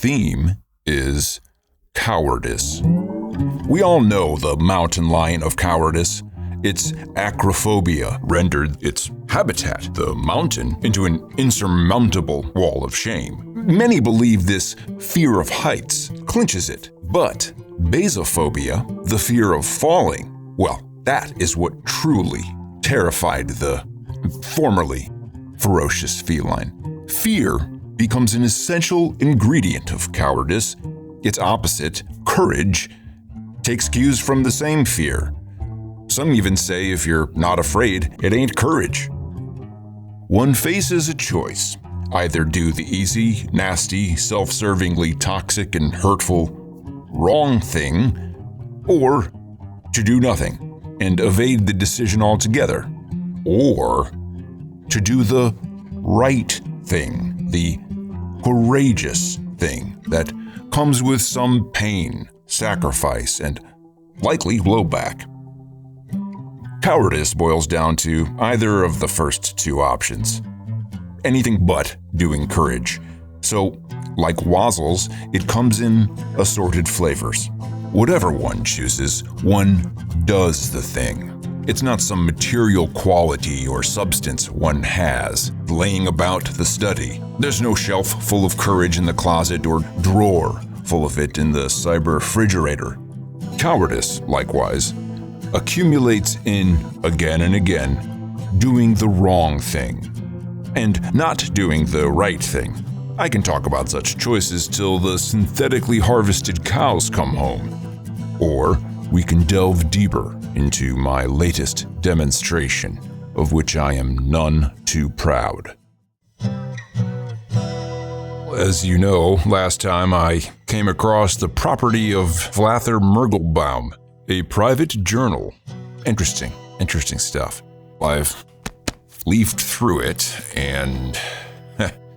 theme is cowardice. We all know the mountain lion of cowardice. Its acrophobia rendered its habitat, the mountain, into an insurmountable wall of shame. Many believe this fear of heights clinches it, but basophobia, the fear of falling, well, that is what truly terrified the formerly ferocious feline. Fear becomes an essential ingredient of cowardice. Its opposite, courage, takes cues from the same fear. Some even say if you're not afraid, it ain't courage. One faces a choice. Either do the easy, nasty, self-servingly toxic and hurtful wrong thing, or to do nothing and evade the decision altogether, or to do the right thing, the courageous thing that comes with some pain, sacrifice, and likely blowback. Cowardice boils down to either of the first two options. Anything but doing courage. So, like Wazzles, it comes in assorted flavors. Whatever one chooses, one does the thing. It's not some material quality or substance one has laying about the study. There's no shelf full of courage in the closet or drawer full of it in the cyber-refrigerator. Cowardice, likewise, accumulates in, again and again, doing the wrong thing and not doing the right thing. I can talk about such choices till the synthetically harvested cows come home. Or we can delve deeper into my latest demonstration, of which I am none too proud. As you know, last time I came across the property of Vlather Mergelbaum, a private journal. Interesting stuff. I've leafed through it, and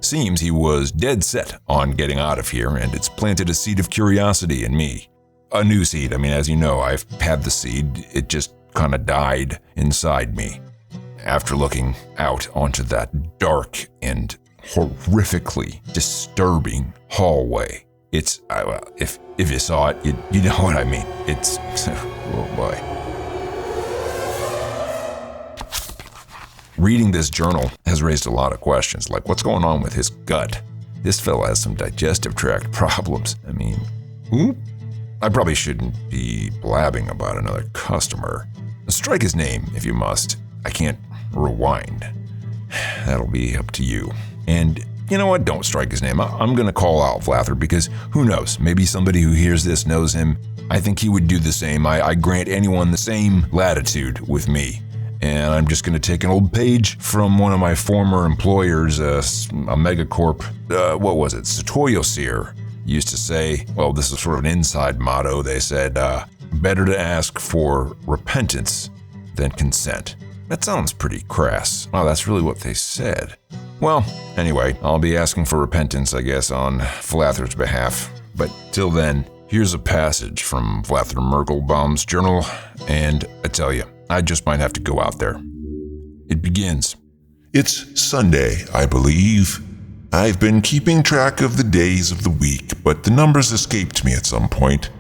seems he was dead set on getting out of here, and it's planted a seed of curiosity in me. A new seed. I mean, as you know, I've had the seed. It just kind of died inside me after looking out onto that dark and horrifically disturbing hallway. It's, if you saw it, you know what I mean. It's, oh boy. Reading this journal has raised a lot of questions, like what's going on with his gut? This fella has some digestive tract problems. I mean, I probably shouldn't be blabbing about another customer. Strike his name if you must. I can't rewind. That'll be up to you. And you know what? Don't strike his name. I'm going to call out Vlather because who knows? Maybe somebody who hears this knows him. I think he would do the same. I grant anyone the same latitude with me. And I'm just going to take an old page from one of my former employers, a megacorp, what was it? Satoyosir used to say, well, this is sort of an inside motto. They said, better to ask for repentance than consent. That sounds pretty crass. Wow, that's really what they said. Well, anyway, I'll be asking for repentance, I guess, on Vlather's behalf. But till then, here's a passage from Vlather Mergelbaum's journal, and I tell you, I just might have to go out there. It begins. It's Sunday, I believe. I've been keeping track of the days of the week, but the numbers escaped me at some point.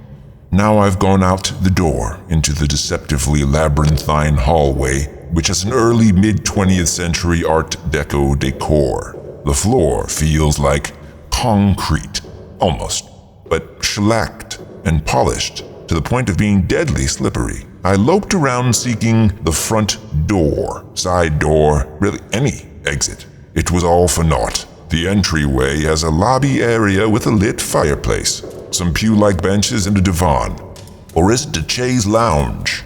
Now I've gone out the door into the deceptively labyrinthine hallway, which has an early mid-20th century Art Deco decor. The floor feels like concrete, almost, but shellacked and polished to the point of being deadly slippery. I loped around seeking the front door, side door, really any exit. It was all for naught. The entryway has a lobby area with a lit fireplace, some pew-like benches and a divan. Or is it a chaise lounge?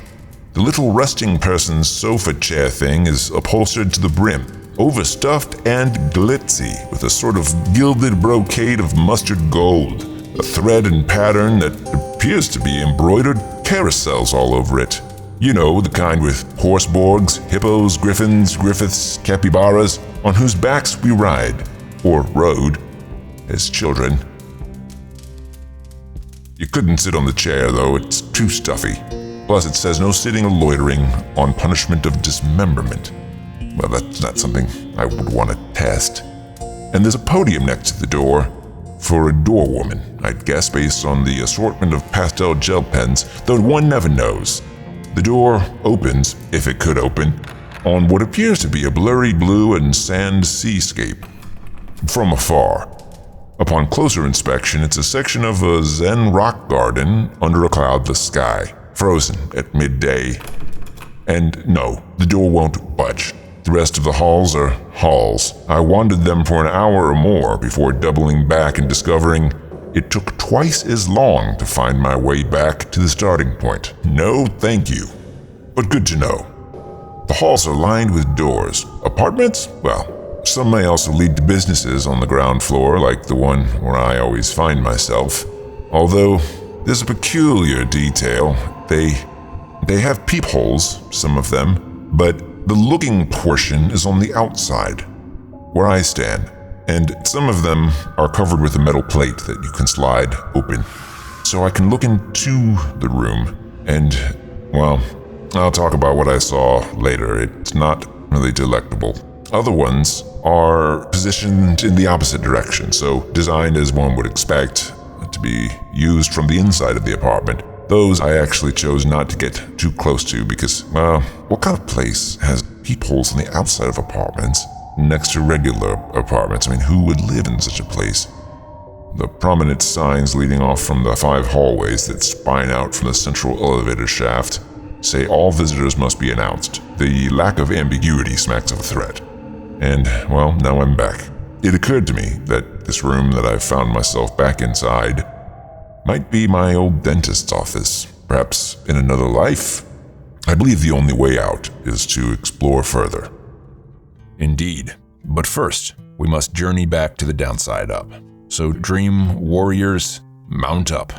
The little resting person's sofa chair thing is upholstered to the brim, overstuffed and glitzy with a sort of gilded brocade of mustard gold, a thread and pattern that appears to be embroidered carousels all over it. You know, the kind with horseborgs, hippos, griffins, griffiths, capybaras, on whose backs we ride, or rode, as children. You couldn't sit on the chair, though, it's too stuffy. Plus, it says no sitting or loitering on punishment of dismemberment. Well, that's not something I would want to test. And there's a podium next to the door. for a door woman, I'd guess based on the assortment of pastel gel pens, though one never knows. The door opens, if it could open, on what appears to be a blurry blue and sand seascape. From afar, upon closer inspection, it's a section of a Zen rock garden under a cloudless sky, frozen at midday. And no, the door won't budge. The rest of the halls are halls. I wandered them for an hour or more before doubling back and discovering it took twice as long to find my way back to the starting point. No, thank you. But good to know. The halls are lined with doors. Apartments? Well, some may also lead to businesses on the ground floor, like the one where I always find myself. Although, there's a peculiar detail. They have peepholes, some of them, but the looking portion is on the outside, where I stand, and some of them are covered with a metal plate that you can slide open. So I can look into the room, and, well, I'll talk about what I saw later. It's not really delectable. Other ones are positioned in the opposite direction, so designed as one would expect to be used from the inside of the apartment. Those I actually chose not to get too close to because, well, what kind of place has peepholes on the outside of apartments next to regular apartments? I mean, who would live in such a place? The prominent signs leading off from the 5 hallways that spine out from the central elevator shaft say all visitors must be announced. The lack of ambiguity smacks of a threat. And, well, now I'm back. It occurred to me that this room that I found myself back inside might be my old dentist's office, perhaps in another life. I believe the only way out is to explore further. Indeed. But first, we must journey back to the downside up. So dream warriors, mount up.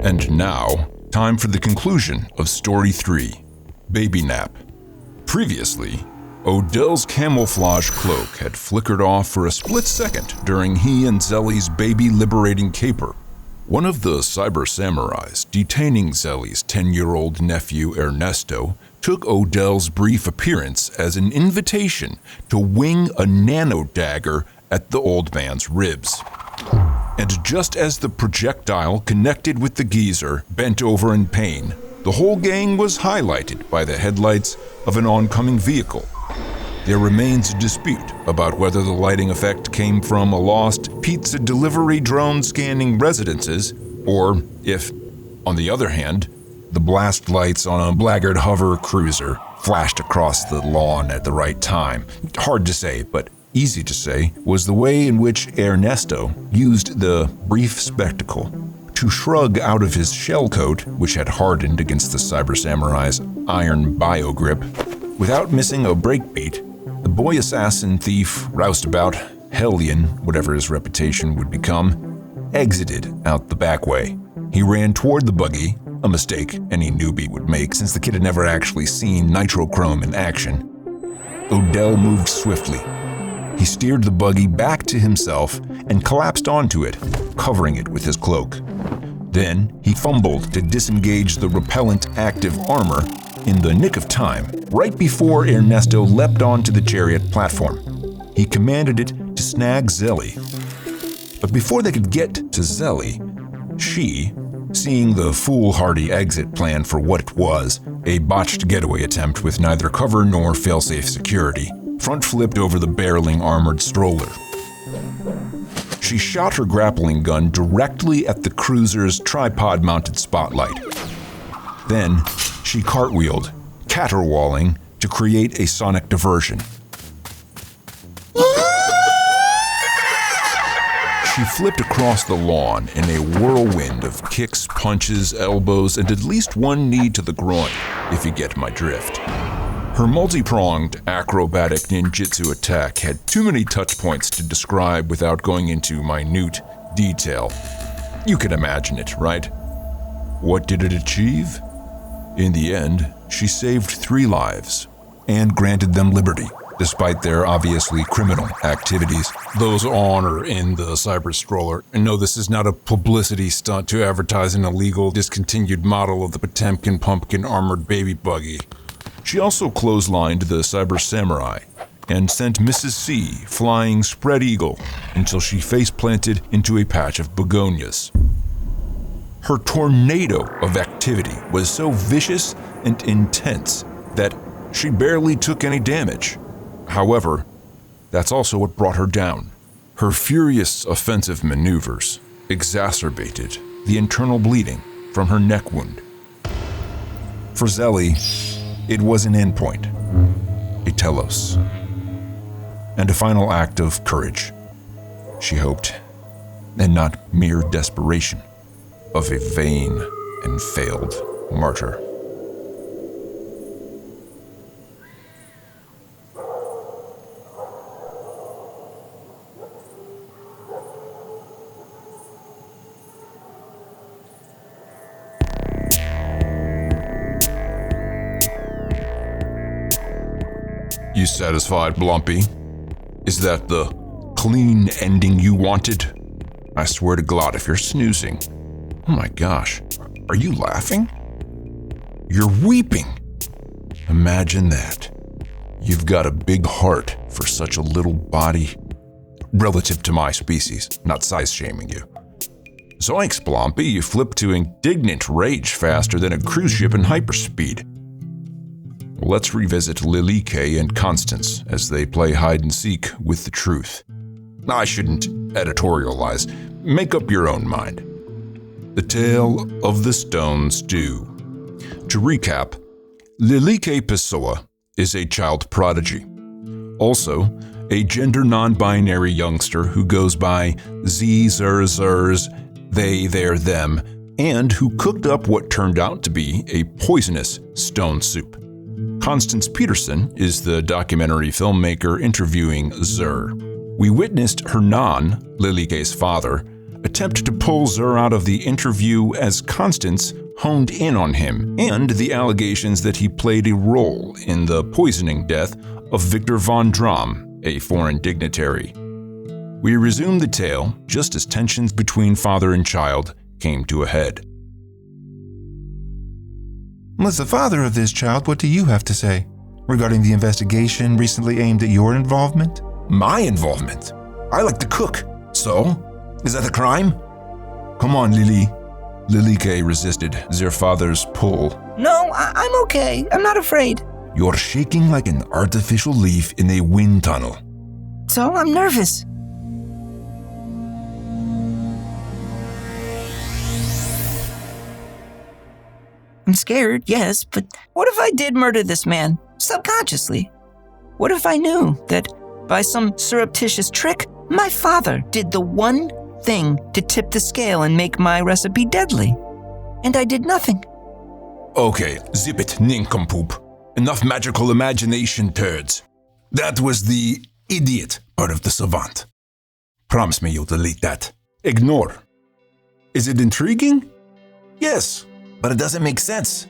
And now, time for the conclusion of Story 3, Baby Nap. Previously, Odell's camouflage cloak had flickered off for a split second during he and Zellie's baby-liberating caper. One of the cyber samurais detaining Zellie's 10-year-old nephew Ernesto took Odell's brief appearance as an invitation to wing a nano-dagger at the old man's ribs. And just as the projectile connected with the geezer bent over in pain, the whole gang was highlighted by the headlights of an oncoming vehicle. There remains a dispute about whether the lighting effect came from a lost pizza delivery drone scanning residences, or if, on the other hand, the blast lights on a blackguard hover cruiser flashed across the lawn at the right time. Hard to say, but easy to say was the way in which Ernesto used the brief spectacle to shrug out of his shell coat, which had hardened against the cyber samurai's iron bio-grip. Without missing a breakbeat, the boy assassin thief, roustabout, hellion, whatever his reputation would become, exited out the back way. He ran toward the buggy, a mistake any newbie would make since the kid had never actually seen nitrochrome in action. Odell moved swiftly. He steered the buggy back to himself and collapsed onto it, covering it with his cloak. Then he fumbled to disengage the repellent active armor in the nick of time, right before Ernesto leapt onto the chariot platform. He commanded it to snag Zellie. But before they could get to Zellie, she, seeing the foolhardy exit plan for what it was, a botched getaway attempt with neither cover nor failsafe security, front-flipped over the barreling armored stroller. She shot her grappling gun directly at the cruiser's tripod-mounted spotlight. Then, she cartwheeled, caterwauling, to create a sonic diversion. She flipped across the lawn in a whirlwind of kicks, punches, elbows, and at least one knee to the groin, if you get my drift. Her multi-pronged acrobatic ninjutsu attack had too many touch points to describe without going into minute detail. You can imagine it, right? What did it achieve? In the end, she saved 3 lives and granted them liberty, despite their obviously criminal activities. Those on or in the cyber stroller. And no, this is not a publicity stunt to advertise an illegal, discontinued model of the Potemkin pumpkin armored baby buggy. She also clotheslined the cyber samurai and sent Mrs. C flying spread eagle until she face-planted into a patch of begonias. Her tornado of activity was so vicious and intense that she barely took any damage. However, that's also what brought her down. Her furious offensive maneuvers exacerbated the internal bleeding from her neck wound. For Zellie, it was an endpoint, a telos, and a final act of courage, she hoped, and not mere desperation of a vain and failed martyr. You satisfied, Blumpy? Is that the clean ending you wanted? I swear to God, if you're snoozing. Oh my gosh, are you laughing? You're weeping. Imagine that. You've got a big heart for such a little body. Relative to my species, not size-shaming you. Zoinks, Blumpy, you flip to indignant rage faster than a cruise ship in hyperspeed. Let's revisit Lilike and Constance as they play hide-and-seek with the truth. I shouldn't editorialize. Make up your own mind. The Tale of the Stone Stew. To recap, Lilike Pessoa is a child prodigy. Also, a gender non-binary youngster who goes by Z, Zer, Zers, they, their, them, and who cooked up what turned out to be a poisonous stone soup. Constance Peterson is the documentary filmmaker interviewing Zer. We witnessed Hernan, Lilike's father, attempt to pull Zer out of the interview as Constance honed in on him and the allegations that he played a role in the poisoning death of Victor von Dram, a foreign dignitary. We resumed the tale just as tensions between father and child came to a head. As the father of this child, what do you have to say regarding the investigation recently aimed at your involvement? My involvement? I like to cook. So, is that a crime? Come on, Lily. Lilike resisted their father's pull. No, I'm okay. I'm not afraid. You're shaking like an artificial leaf in a wind tunnel. So I'm nervous. I'm scared, yes, but what if I did murder this man, subconsciously? What if I knew that by some surreptitious trick, my father did the one thing to tip the scale and make my recipe deadly? And I did nothing. Okay, zip it, nincompoop. Enough magical imagination, turds. That was the idiot part of the savant. Promise me you'll delete that. Ignore. Is it intriguing? Yes. But it doesn't make sense.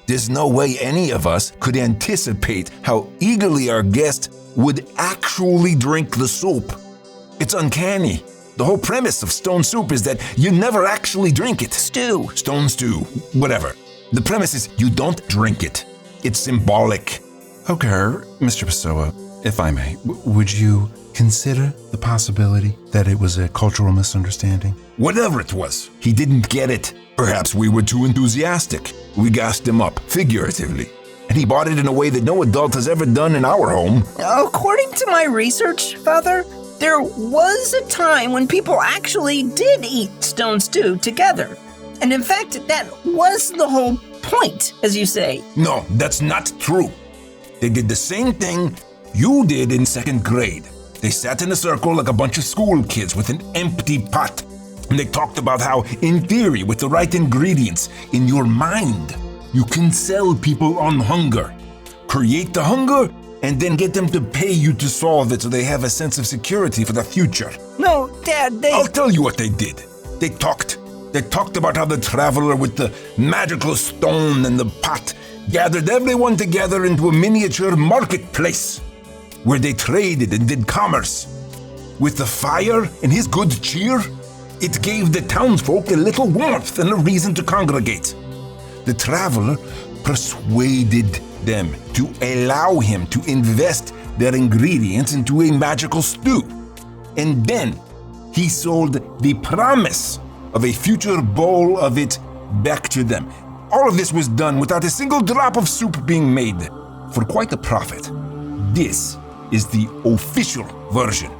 There's no way any of us could anticipate how eagerly our guest would actually drink the soup. It's uncanny. The whole premise of stone soup is that you never actually drink it. Stew. Stone stew, whatever. The premise is you don't drink it. It's symbolic. Okay, Mr. Pessoa, if I may, would you consider the possibility that it was a cultural misunderstanding? Whatever it was, he didn't get it. Perhaps we were too enthusiastic. We gassed him up, figuratively. And he bought it in a way that no adult has ever done in our home. According to my research, Father, there was a time when people actually did eat stone stew together. And in fact, that was the whole point, as you say. No, that's not true. They did the same thing you did in second grade. They sat in a circle like a bunch of school kids with an empty pot. And they talked about how, in theory, with the right ingredients, in your mind, you can sell people on hunger. Create the hunger, and then get them to pay you to solve it so they have a sense of security for the future. No, Dad, I'll tell you what they did. They talked. They talked about how the traveler with the magical stone and the pot gathered everyone together into a miniature marketplace where they traded and did commerce. With the fire and his good cheer, it gave the townsfolk a little warmth and a reason to congregate. The traveler persuaded them to allow him to invest their ingredients into a magical stew. And then he sold the promise of a future bowl of it back to them. All of this was done without a single drop of soup being made, for quite a profit. This is the official version.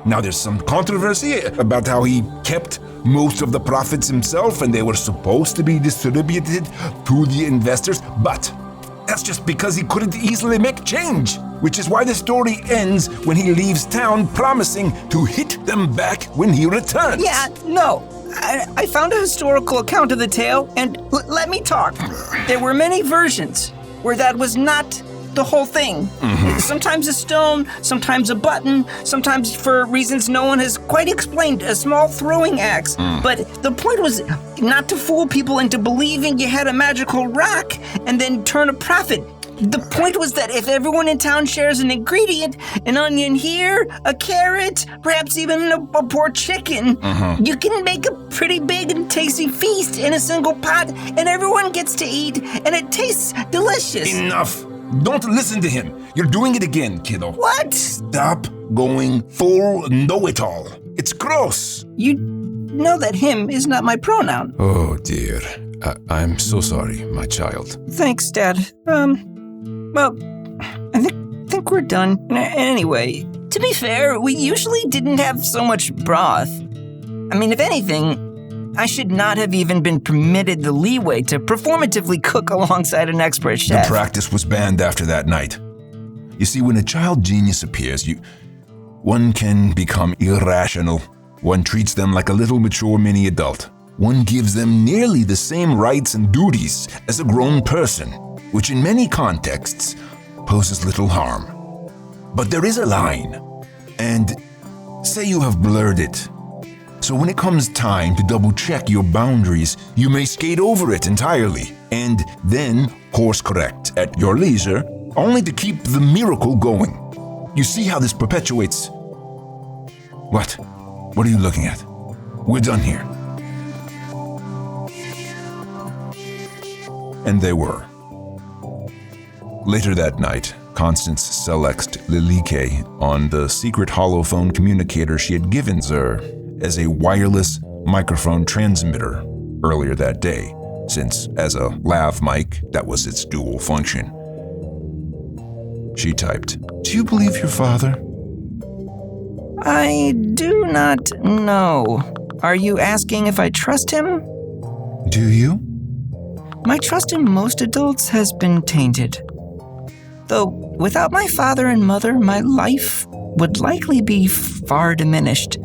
Now there's some controversy about how he kept most of the profits himself and they were supposed to be distributed to the investors, but that's just because he couldn't easily make change, which is why the story ends when he leaves town promising to hit them back when he returns. Yeah, no. I found a historical account of the tale, and let me talk. There were many versions where that was not the whole thing. Mm-hmm. Sometimes a stone, sometimes a button, sometimes for reasons no one has quite explained, a small throwing axe. But the point was not to fool people into believing you had a magical rock and then turn a profit. The point was that if everyone in town shares an ingredient, an onion here, a carrot, perhaps even a poor chicken, you can make a pretty big and tasty feast in a single pot, and everyone gets to eat, and it tastes delicious. Enough. Don't listen to him. You're doing it again, kiddo. What? Stop going full know-it-all. It's gross. You know that him is not my pronoun. Oh, dear. I'm so sorry, my child. Thanks, Dad. Well, I think we're done. Anyway, to be fair, we usually didn't have so much broth. I mean, if anything, I should not have even been permitted the leeway to performatively cook alongside an expert chef. The practice was banned after that night. You see, when a child genius appears, one can become irrational. One treats them like a little mature mini-adult. One gives them nearly the same rights and duties as a grown person, which in many contexts poses little harm. But there is a line, and say you have blurred it. So when it comes time to double-check your boundaries, you may skate over it entirely, and then course-correct at your leisure, only to keep the miracle going. You see how this perpetuates... What? What are you looking at? We're done here. And they were. Later that night, Constance selexed Lilike on the secret holophone communicator she had given Zer as a wireless microphone transmitter earlier that day, since as a lav mic, that was its dual function. She typed, "Do you believe your father?" I do not know. Are you asking if I trust him? Do you? My trust in most adults has been tainted. Though, without my father and mother, my life would likely be far diminished,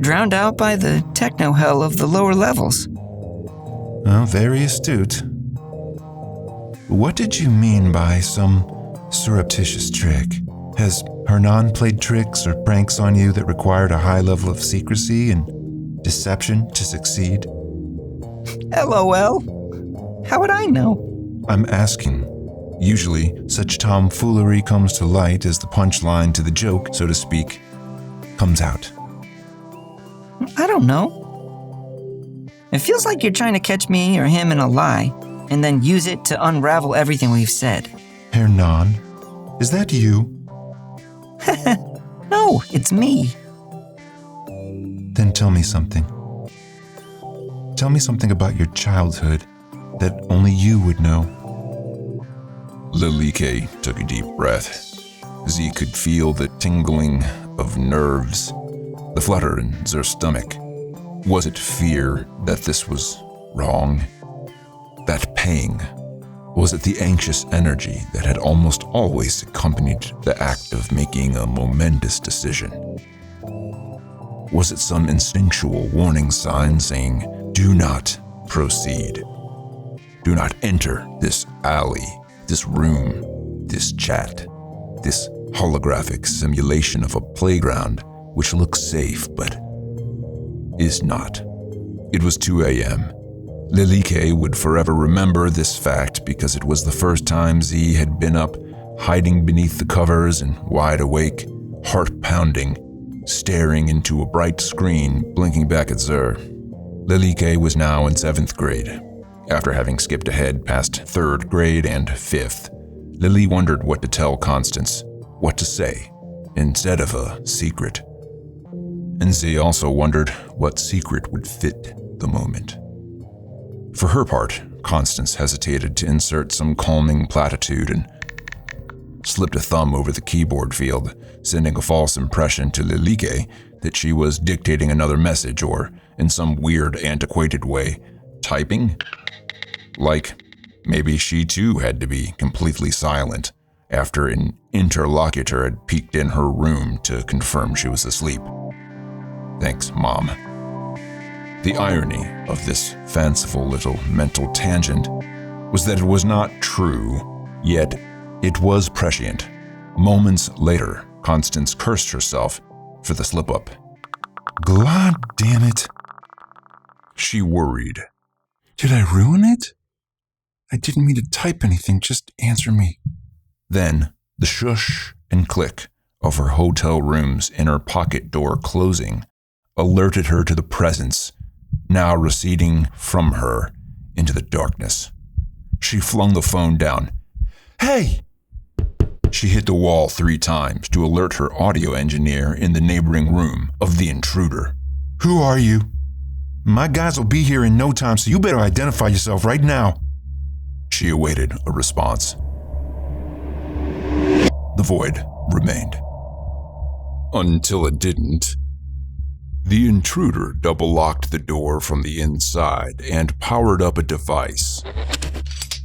drowned out by the techno-hell of the lower levels. Well, very astute. What did you mean by some surreptitious trick? Has Hernan played tricks or pranks on you that required a high level of secrecy and deception to succeed? LOL. How would I know? I'm asking. Usually, such tomfoolery comes to light as the punchline to the joke, so to speak, comes out. I don't know. It feels like you're trying to catch me or him in a lie, and then use it to unravel everything we've said. Hernan, is that you? No, it's me. Then tell me something. Tell me something about your childhood that only you would know. Lilike took a deep breath. Z could feel the tingling of nerves, the flutter in Zer's stomach. Was it fear that this was wrong? That pang? Was it the anxious energy that had almost always accompanied the act of making a momentous decision? Was it some instinctual warning sign saying, "Do not proceed. Do not enter this alley, this room, this chat, this holographic simulation of a playground which looks safe but is not." It was 2 a.m. Lilike would forever remember this fact because it was the first time Z had been up, hiding beneath the covers and wide awake, heart pounding, staring into a bright screen blinking back at Zer. Lilike was now in 7th grade. After having skipped ahead past 3rd grade and 5th, Lily wondered what to tell Constance, what to say, instead of a secret. And Z also wondered what secret would fit the moment. For her part, Constance hesitated to insert some calming platitude and slipped a thumb over the keyboard field, sending a false impression to Lilike that she was dictating another message or, in some weird, antiquated way, typing. Like, maybe she too had to be completely silent after an interlocutor had peeked in her room to confirm she was asleep. Thanks, Mom. The irony of this fanciful little mental tangent was that it was not true, yet it was prescient. Moments later, Constance cursed herself for the slip-up. God damn it. She worried. Did I ruin it? I didn't mean to type anything, just answer me. Then, the shush and click of her hotel room's inner pocket door closing alerted her to the presence now receding from her into the darkness. She flung the phone down. Hey! She hit the wall 3 times to alert her audio engineer in the neighboring room of the intruder. Who are you? My guys will be here in no time, so you better identify yourself right now. She awaited a response. The void remained. Until it didn't. The intruder double-locked the door from the inside and powered up a device.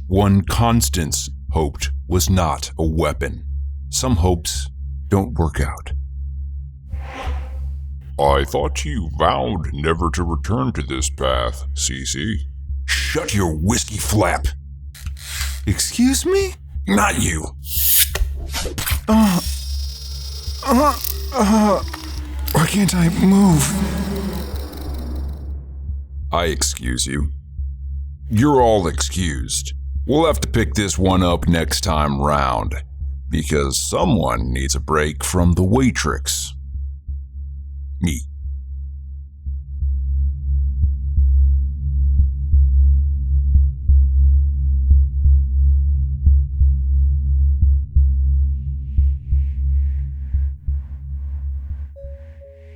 One Constance hoped was not a weapon. Some hopes don't work out. I thought you vowed never to return to this path, Cece. Shut your whiskey flap! Excuse me? Not you! Why can't I move? I excuse you. You're all excused. We'll have to pick this one up next time round, because someone needs a break from the Waitrix. Me.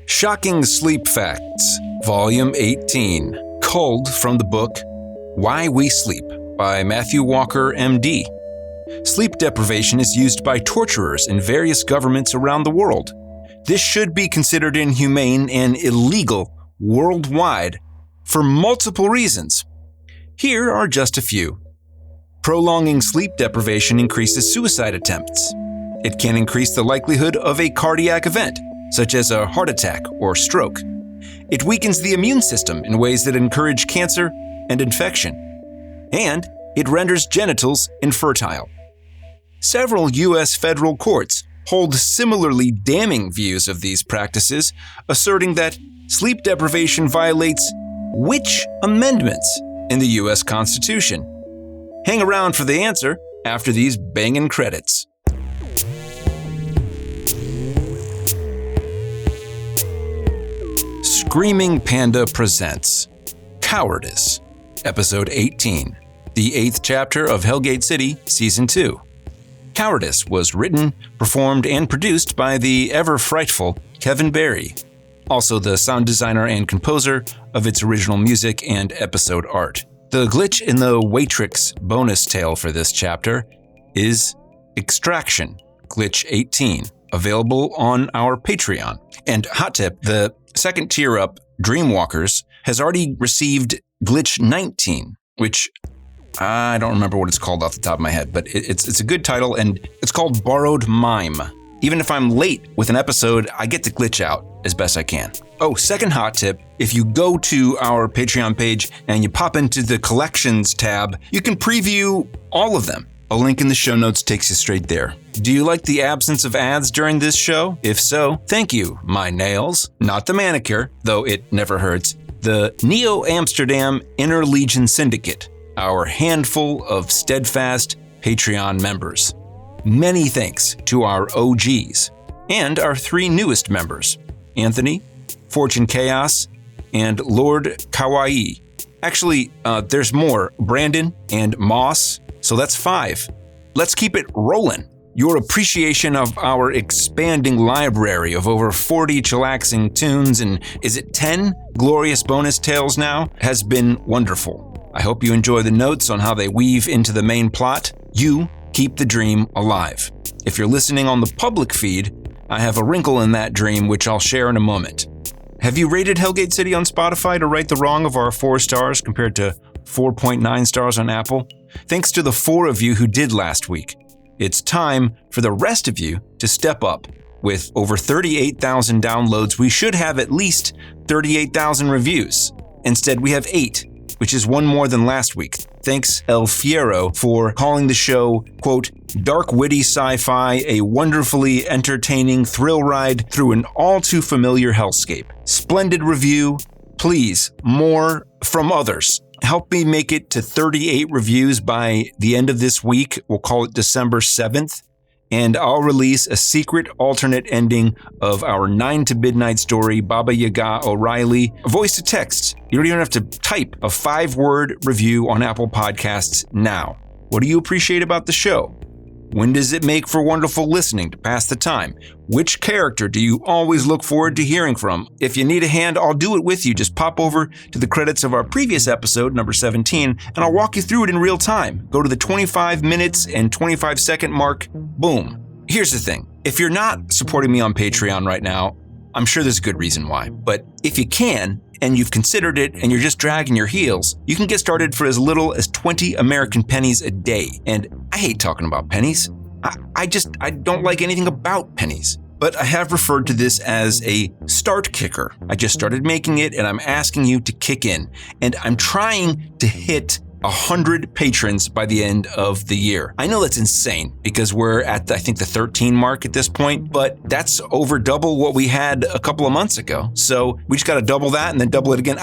Shocking Sleep Facts, Volume 18, culled from the book Why We Sleep by Matthew Walker, MD. Sleep deprivation is used by torturers in various governments around the world. This should be considered inhumane and illegal worldwide for multiple reasons. Here are just a few. Prolonging sleep deprivation increases suicide attempts. It can increase the likelihood of a cardiac event, such as a heart attack or stroke. It weakens the immune system in ways that encourage cancer and infection. And it renders genitals infertile. Several U.S. federal courts hold similarly damning views of these practices, asserting that sleep deprivation violates which amendments in the U.S. Constitution? Hang around for the answer after these banging credits. Screaming Panda presents Cowardice, Episode 18, the 8th chapter of Hellgate City, Season 2. Cowardice was written, performed, and produced by the ever-frightful Kevin Barry, also the sound designer and composer of its original music and episode art. The glitch in the Waitrix bonus tale for this chapter is Extraction, Glitch 18, available on our Patreon. And hot tip, the second tier up, Dreamwalkers, has already received Glitch 19, which I don't remember what it's called off the top of my head, but it's a good title, and it's called Borrowed Mime. Even if I'm late with an episode, I get to glitch out as best I can. Oh, second hot tip, if you go to our Patreon page and you pop into the Collections tab, you can preview all of them. A link in the show notes takes you straight there. Do you like the absence of ads during this show? If so, thank you, my nails, not the manicure, though it never hurts, the Neo Amsterdam Inner Legion Syndicate, our handful of steadfast Patreon members. Many thanks to our OGs and our 3 newest members, Anthony, Fortune Chaos, and Lord Kawaii. Actually, there's more. Brandon and Moss, so that's 5. Let's keep it rolling. Your appreciation of our expanding library of over 40 chillaxing tunes and is it 10 glorious bonus tales now has been wonderful. I hope you enjoy the notes on how they weave into the main plot. You keep the dream alive. If you're listening on the public feed, I have a wrinkle in that dream which I'll share in a moment. Have you rated Hellgate City on Spotify to right the wrong of our 4 stars compared to 4.9 stars on Apple? Thanks to the 4 of you who did last week. It's time for the rest of you to step up. With over 38,000 downloads, we should have at least 38,000 reviews. Instead, we have 8, which is 1 more than last week. Thanks, El Fiero, for calling the show, quote, dark, witty sci-fi, a wonderfully entertaining thrill ride through an all-too-familiar hellscape. Splendid review. Please, more from others. Help me make it to 38 reviews by the end of this week. We'll call it December 7th. And I'll release a secret alternate ending of our 9 to Midnight story, Baba Yaga O'Reilly, voice to text. You don't even have to type a 5-word review on Apple Podcasts now. What do you appreciate about the show? When does it make for wonderful listening to pass the time? Which character do you always look forward to hearing from? If you need a hand, I'll do it with you. Just pop over to the credits of our previous episode, number 17, and I'll walk you through it in real time. Go to the 25 minutes and 25 second mark. Boom. Here's the thing. If you're not supporting me on Patreon right now, I'm sure there's a good reason why. But if you can, and you've considered it and you're just dragging your heels, you can get started for as little as 20 American pennies a day. And I hate talking about pennies. I don't like anything about pennies. But I have referred to this as a start kicker. I just started making it and I'm asking you to kick in. And I'm trying to hit 100 patrons by the end of the year. I know that's insane because we're at, I think, the 13 mark at this point, but that's over double what we had a couple of months ago. So we just got to double that and then double it again.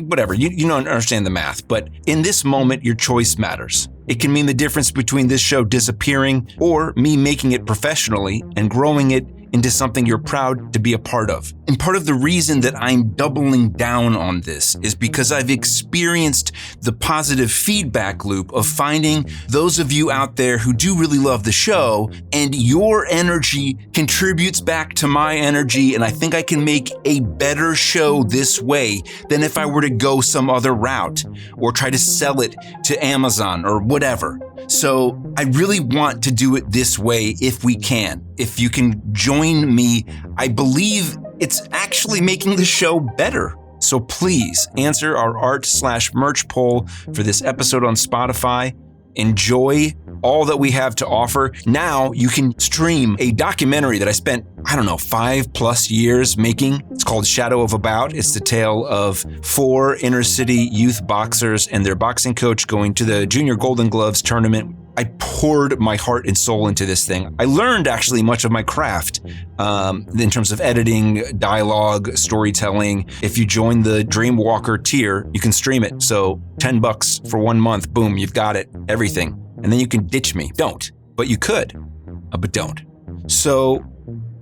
Whatever, you don't understand the math, but in this moment, your choice matters. It can mean the difference between this show disappearing or me making it professionally and growing it into something you're proud to be a part of. And part of the reason that I'm doubling down on this is because I've experienced the positive feedback loop of finding those of you out there who do really love the show, and your energy contributes back to my energy, and I think I can make a better show this way than if I were to go some other route or try to sell it to Amazon or whatever. So I really want to do it this way if we can. If you can join me, I believe it's actually making the show better. So please answer our art/merch poll for this episode on Spotify. Enjoy all that we have to offer. Now you can stream a documentary that I spent, 5+ years making. It's called Shadow of About. It's the tale of 4 inner city youth boxers and their boxing coach going to the Junior Golden Gloves tournament. I poured my heart and soul into this thing. I learned actually much of my craft in terms of editing, dialogue, storytelling. If you join the Dreamwalker tier, you can stream it. So $10 for 1 month, boom, you've got it, everything. And then you can ditch me. Don't, but you could, but don't. So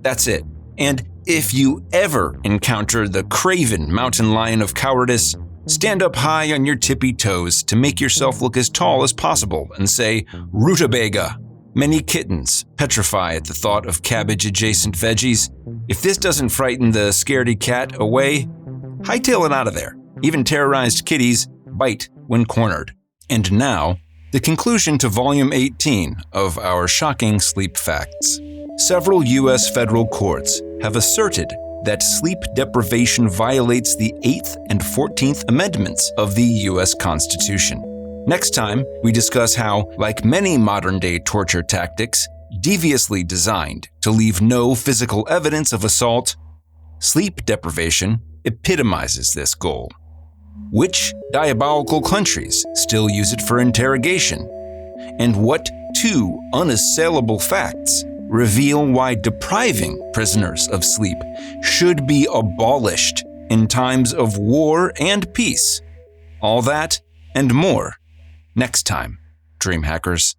that's it. And if you ever encounter the craven mountain lion of cowardice, stand up high on your tippy toes to make yourself look as tall as possible and say, rutabaga. Many kittens petrify at the thought of cabbage-adjacent veggies. If this doesn't frighten the scaredy cat away, hightail it out of there. Even terrorized kitties bite when cornered. And now, the conclusion to Volume 18 of our shocking sleep facts. Several U.S. federal courts have asserted that sleep deprivation violates the 8th and 14th Amendments of the U.S. Constitution. Next time, we discuss how, like many modern-day torture tactics, deviously designed to leave no physical evidence of assault, sleep deprivation epitomizes this goal. Which diabolical countries still use it for interrogation? And what 2 unassailable facts reveal why depriving prisoners of sleep should be abolished in times of war and peace? All that and more next time, Dream Hackers.